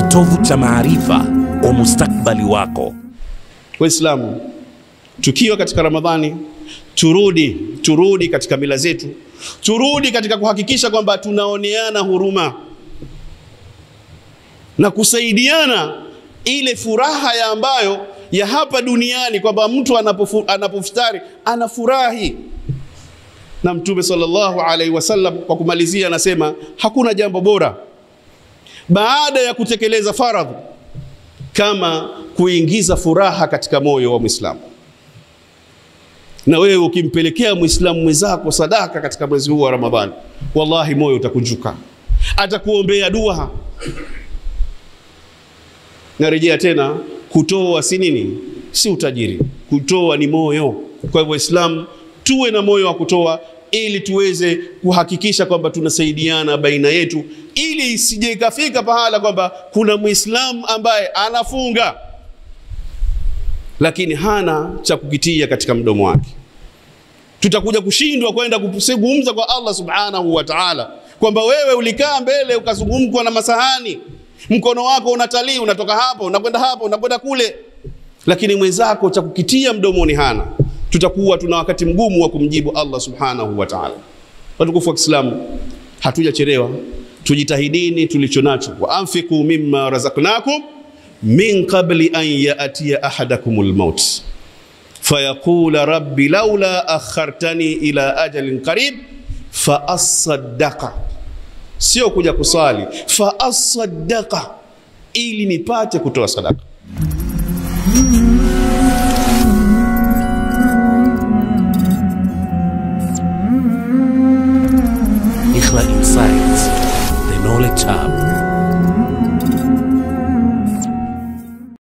kitovu cha maarifa kwa mustakbali wako. Waislamu, tukiwa katika Ramadhani, turudi katika mila zetu, turudi katika kuhakikisha kwamba tunaoneana huruma na kusaidiana ile furaha ya ambayo ya hapa duniani, kwamba mtu anapofutari anafurahi. Na Mtume sallallahu alaihi wasallam kwa kumalizia anasema hakuna jambo bora baada ya kutekeleza faradhi kama kuingiza furaha katika moyo wa Muislamu. Na wewe ukimpelekea Muislamu mwenzako sadaka katika mwezi huu wa Ramadhani, wallahi moyo utakunjuka, atakuombea dua. Narejea tena, kutoa si nini? Si utajiri. Kutoa ni moyo. Kwa hivyo Waislamu, tuwe na moyo wa kutoa ili tuweze kuhakikisha kwamba tunasaidiana baina yetu, ili isije ikafika pahala kwamba kuna Muislamu ambaye anafunga lakini hana cha kukitia katika mdomo wake. Tutakuja kushindwa kwenda kuzungumza kwa Allah subhanahu wa ta'ala kwamba wewe ulikaa mbele ukazungumzwa na masahani, mkono wako unatalii, unatoka hapo unakwenda hapo unakwenda kule, lakini mwenzako cha kukitia mdomoni hana. Tutakuwa tuna wakati mgumu wa kumjibu Allah subhanahu wa ta'ala. Watukufu wa Kiislamu, hatujachelewa, tujitahidini tulichonacho. Wa anfiqu mimma razaqnakum min qabli an ya'tiya ahadakumul maut fayaqula rabbi laula akhartani ila ajalin qarib fa asaddaqa. Sio kuja kusali, fa asaddaqa, ili nipate kutoa sadaka.